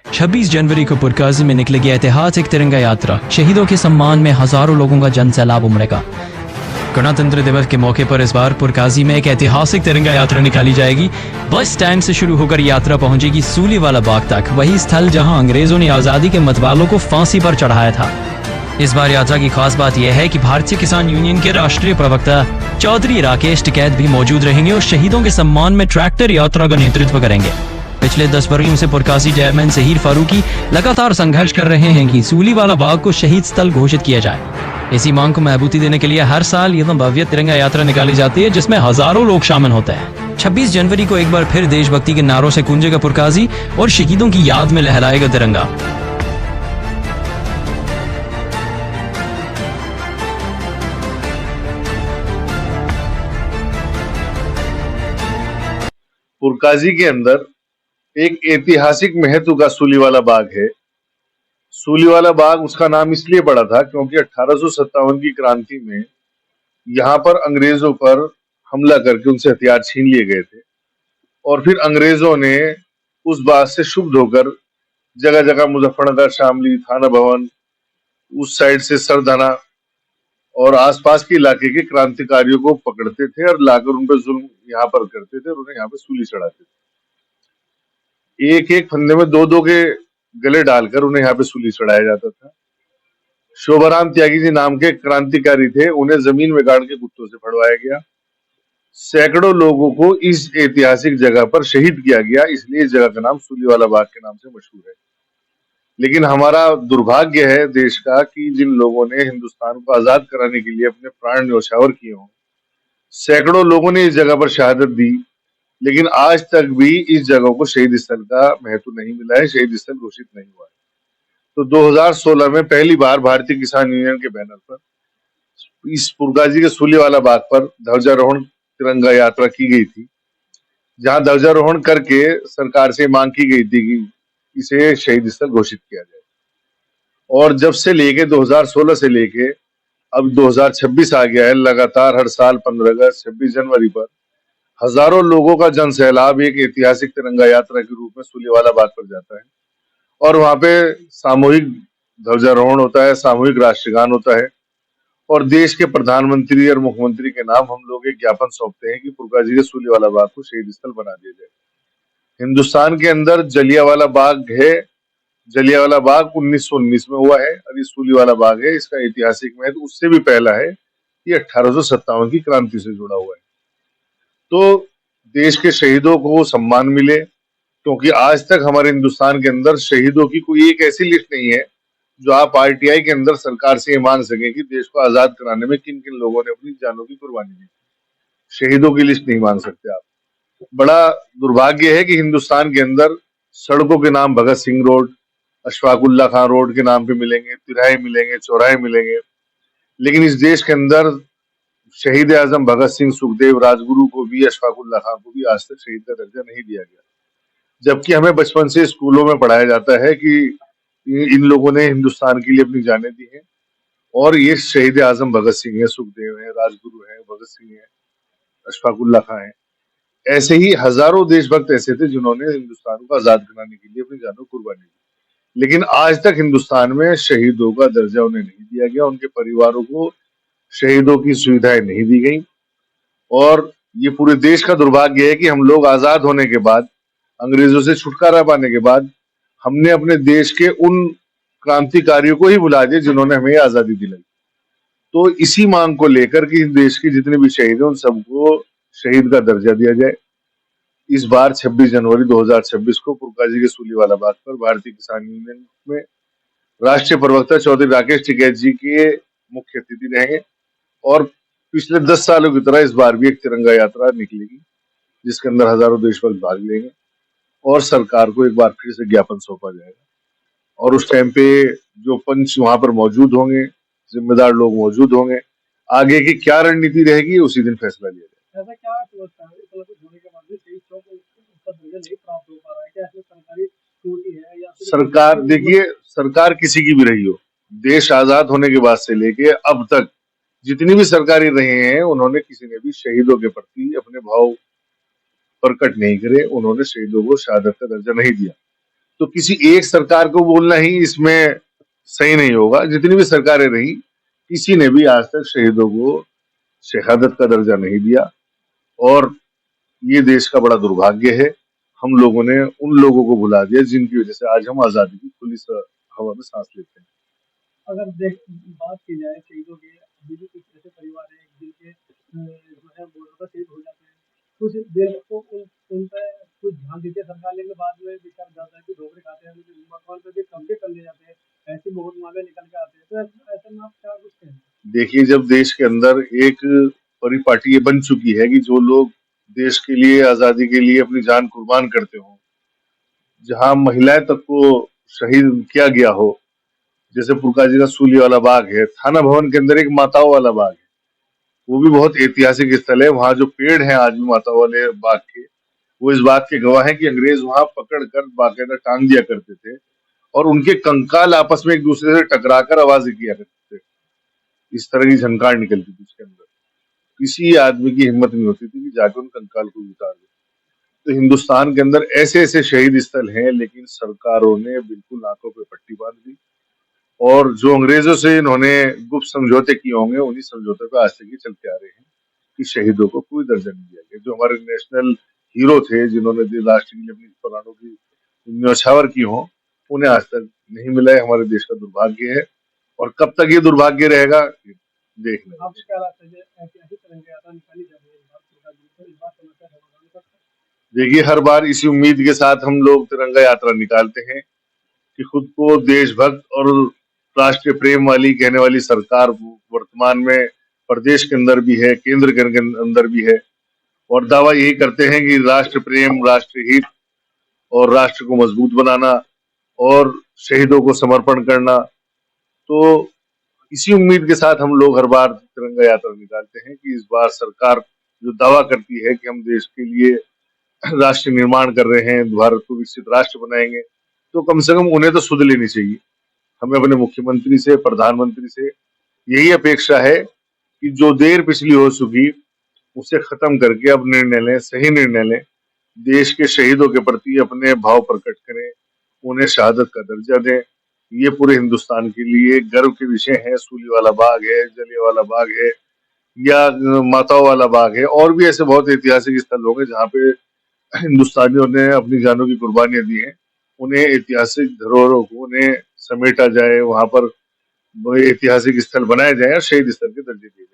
26 जनवरी को पुरकाजी में निकलेगी ऐतिहासिक तिरंगा यात्रा। शहीदों के सम्मान में हजारों लोगों का जन सैलाब उमड़ेगा। गणतंत्र दिवस के मौके पर इस बार पुरकाजी में एक ऐतिहासिक तिरंगा यात्रा निकाली जाएगी। बस स्टैंड से शुरू होकर यात्रा पहुंचेगी सूलीवाला बाग तक, वही स्थल जहां अंग्रेजों ने आजादी के मतवालों को फांसी पर चढ़ाया था। इस बार यात्रा की खास बात यह है कि भारतीय किसान यूनियन के राष्ट्रीय प्रवक्ता चौधरी राकेश टिकैत भी मौजूद रहेंगे और शहीदों के सम्मान में ट्रैक्टर यात्रा का नेतृत्व करेंगे। पिछले 10 वर्षों से पुरकाजी चेयरमैन ज़हीर फारूकी लगातार संघर्ष कर रहे हैं कि सूलीवाला बाग को शहीद स्थल घोषित किया जाए। इसी मांग को महबूती देने के लिए हर साल यह भव्य तिरंगा यात्रा निकाली जाती है, जिसमें हजारों लोग शामिल होते हैं। 26 जनवरी को एक बार फिर देशभक्ति के नारों से गूंजेगा पुरकाजी और शहीदों की याद में लहराएगा तिरंगा। पुरकाजी के अंदर एक ऐतिहासिक महत्व का सूलीवाला बाग है। सूलीवाला बाग उसका नाम इसलिए पड़ा था क्योंकि 1857 की क्रांति में यहाँ पर अंग्रेजों पर हमला करके उनसे हथियार छीन लिए गए थे और फिर अंग्रेजों ने उस बात से क्षुब्ध होकर जगह जगह मुजफ्फरनगर, शामली, थाना भवन, उस साइड से सरदाना और आसपास के इलाके के क्रांतिकारियों को पकड़ते थे और लाकर उन पर जुल्म यहाँ पर करते थे और उन्हें यहाँ पे सूली चढ़ाते थे। एक एक फंदे में दो दो के गले डालकर उन्हें यहाँ पे सूली चढ़ाया जाता था। शोभाराम त्यागी जी नाम के क्रांतिकारी थे, उन्हें जमीन में गाड़ के कुत्तों से फड़वाया गया। सैकड़ों लोगों को इस ऐतिहासिक जगह पर शहीद किया गया, इसलिए इस जगह का नाम सूलीवाला बाग के नाम से मशहूर है। लेकिन हमारा दुर्भाग्य है देश का कि जिन लोगों ने हिंदुस्तान को आजाद कराने के लिए अपने प्राण न्यौछावर किए हों, सैकड़ों लोगों ने इस जगह पर शहादत दी, लेकिन आज तक भी इस जगह को शहीद स्थल का महत्व नहीं मिला है, शहीद स्थल घोषित नहीं हुआ है। तो 2016 में पहली बार भारतीय किसान यूनियन के बैनर पर इस पुरकाजी के सूलीवाला बाग पर ध्वजारोहण तिरंगा यात्रा की गई थी, जहां ध्वजारोहण करके सरकार से मांग की गई थी कि इसे शहीद स्थल घोषित किया जाए। और जब से लेके 2016 से लेके अब 2026 आ गया है, लगातार हर साल 15 अगस्त, 26 जनवरी पर हजारों लोगों का जन सैलाब एक ऐतिहासिक तिरंगा यात्रा के रूप में सूलीवाला बाग पर जाता है और वहां पे सामूहिक ध्वजारोहण होता है, सामूहिक राष्ट्रगान होता है और देश के प्रधानमंत्री और मुख्यमंत्री के नाम हम लोग एक ज्ञापन सौंपते हैं कि पुरकाजी के सूलीवाला बाग को शहीद स्थल बना दिया जाए। हिंदुस्तान के अंदर जलियांवाला बाग है, जलियांवाला बाग 1919 में हुआ है और ये सूलीवाला बाग है, इसका ऐतिहासिक महत्व उससे भी पहला है, ये 1857 की क्रांति से जुड़ा हुआ है। तो देश के शहीदों को सम्मान मिले, क्योंकि आज तक हमारे हिंदुस्तान के अंदर शहीदों की कोई एक ऐसी लिस्ट नहीं है जो आप आरटीआई के अंदर सरकार से ये मांग सके कि देश को आजाद कराने में किन किन लोगों ने अपनी जानों की कुर्बानी दी। शहीदों की लिस्ट नहीं मांग सकते आप। बड़ा दुर्भाग्य है कि हिंदुस्तान के अंदर सड़कों के नाम भगत सिंह रोड, अशफाकुल्ला खान रोड के नाम पे मिलेंगे, तिराहे मिलेंगे, चौराहे मिलेंगे, लेकिन इस देश के अंदर शहीद आजम भगत सिंह, सुखदेव, राजगुरु को भी, अशफाकुल्ला खान को भी आज तक शहीद का दर्जा नहीं दिया गया, जबकि हमें बचपन से स्कूलों में पढ़ाया जाता है कि इन लोगों ने हिंदुस्तान के लिए अपनी जानें दी हैं और ये शहीद आजम भगत सिंह है, सुखदेव है, राजगुरु है, भगत सिंह है, अशफाकुल्ला खान है। ऐसे ही हजारों देशभक्त ऐसे थे जिन्होंने हिंदुस्तान को आजाद कराने के लिए अपनी जानों कुर्बानी दी, लेकिन आज तक हिंदुस्तान में शहीदों का दर्जा उन्हें नहीं दिया गया, उनके परिवारों को शहीदों की सुविधाएं नहीं दी गई। और ये पूरे देश का दुर्भाग्य है कि हम लोग आजाद होने के बाद, अंग्रेजों से छुटकारा पाने के बाद, हमने अपने देश के उन क्रांतिकारियों को ही भुला दिया जिन्होंने हमें आजादी दिलाई। तो इसी मांग को लेकर कि देश के जितने भी शहीद हैं उन सबको शहीद का दर्जा दिया जाए। इस बार 26 जनवरी 2026 को पुरकाजी के सूलीवाला बाग पर भारतीय किसान यूनियन में राष्ट्रीय प्रवक्ता चौधरी राकेश टिकैत जी के मुख्य अतिथि रहेंगे और पिछले 10 सालों की तरह इस बार भी एक तिरंगा यात्रा निकलेगी, जिसके अंदर हजारों देशभक्त भाग लेंगे और सरकार को एक बार फिर से ज्ञापन सौंपा जाएगा। और उस टाइम पे जो पंच वहां पर मौजूद होंगे, जिम्मेदार लोग मौजूद होंगे, आगे की क्या रणनीति रहेगी उसी दिन फैसला लिया जाएगा। ऐसा क्या लगता है होने के बाद भी शहीद को उसका दर्जा नहीं प्राप्त हो पा रहा है? क्या इसमें सरकारी त्रुटि है या सरकार, देखिए, सरकार किसी की भी रही हो, देश आजाद होने के बाद से लेके अब तक जितनी भी सरकारें रहे हैं, उन्होंने किसी ने भी शहीदों के प्रति अपने भाव प्रकट नहीं करे, उन्होंने शहीदों को शहादत का दर्जा नहीं दिया। तो किसी एक सरकार को बोलना ही इसमें सही नहीं होगा। जितनी भी सरकारें रही, किसी ने भी आज तक शहीदों को शहादत का दर्जा नहीं दिया, और ये देश का बड़ा दुर्भाग्य है। हम लोगों ने उन लोगों को भुला दिया जिनकी वजह से आज हम आजादी की खुली हवा में सांस लेते हैं। अगर देख बात की जाए शहीदों की, अभी भी कुछ ऐसे परिवार हैं जिनके जो है बॉर्डर पर शहीद हो जाते हैं, कुछ देर को उन पे कुछ ध्यान देती है सरकार, लेकिन बाद में दिक्कत जाता है कि धोखे खाते हैं, मकान पे भी कब्जे कर ले जाते हैं, ऐसी बहुत मामले निकल के आते हैं। तो ऐसे में आप क्या कुछ कहें? देखिए, जब देश के अंदर एक परिपाटी ये बन चुकी है कि जो लोग देश के लिए, आजादी के लिए अपनी जान कुर्बान करते हो, जहां महिलाएं तक को शहीद किया गया हो, जैसे पुरकाजी का सूली वाला बाग है, थाना भवन के अंदर एक माताओं वाला बाग है, वो भी बहुत ऐतिहासिक स्थल है। वहां जो पेड़ हैं आज भी माताओं वाले बाग के, वो इस बात के गवाह हैं कि अंग्रेज वहां पकड़ कर बाकायदा टांग दिया करते थे, और उनके कंकाल आपस में एक दूसरे से टकराकर आवाजें किया करते थे। इस तरह की झंकार निकलती थी उसके अंदर। किसी आदमी की हिम्मत नहीं होती थी कि जाके उन कंकाल को उतार दे। तो हिंदुस्तान के अंदर ऐसे ऐसे शहीद स्थल हैं, लेकिन सरकारों ने बिल्कुल आंखों पे पट्टी बांध दी, और जो अंग्रेजों से इन्होंने गुप्त समझौते किए होंगे, उन्हीं समझौतों पे आज तक ये चलते आ रहे हैं कि शहीदों को कोई दर्जा नहीं दिया गया। जो हमारे नेशनल हीरो थे, जिन्होंने राष्ट्र के लिए अपनी प्राणों की न्यौछावर की हो, उन्हें आज तक नहीं मिला है। हमारे देश का दुर्भाग्य है, और कब तक ये दुर्भाग्य रहेगा देख लेंगे। आपको क्या लगता है कि ऐतिहासिक तिरंगा यात्रा निकाली जा रही है इस बार सरकार की, तो इस बार समस्या समाधान हो सकता है? देखिए, हर बार इसी उम्मीद के साथ हम लोग तिरंगा यात्रा निकालते हैं कि खुद को देशभक्त और राष्ट्रीय प्रेम वाली कहने वाली सरकार वर्तमान में प्रदेश के अंदर भी है, केंद्र के अंदर भी है, और दावा यही करते हैं कि राष्ट्र प्रेम, राष्ट्र हित और राष्ट्र को मजबूत बनाना और शहीदों को समर्पण करना। तो इसी उम्मीद के साथ हम लोग हर बार तिरंगा यात्रा निकालते हैं कि इस बार सरकार जो दावा करती है कि हम देश के लिए राष्ट्र निर्माण कर रहे हैं, भारत को विकसित राष्ट्र बनाएंगे, तो कम से कम उन्हें तो सुध लेनी चाहिए। हमें अपने मुख्यमंत्री से, प्रधानमंत्री से यही अपेक्षा है कि जो देर पिछली हो चुकी उसे खत्म करके अब निर्णय लें, सही निर्णय लें, देश के शहीदों के प्रति अपने भाव प्रकट करें, उन्हें शहादत का दर्जा दें। ये पूरे हिंदुस्तान के लिए गर्व के विषय है। सूली वाला बाग है, जलियांवाला बाग है, या माताओं वाला बाग है, और भी ऐसे बहुत ऐतिहासिक स्थल होंगे जहाँ पे हिंदुस्तानियों ने अपनी जानों की कुर्बानियां दी हैं। उन्हें ऐतिहासिक धरोहरों को उन्हें समेटा जाए, वहां पर ऐतिहासिक स्थल बनाए जाए और शहीद स्थल के दर्जे दिए जाए।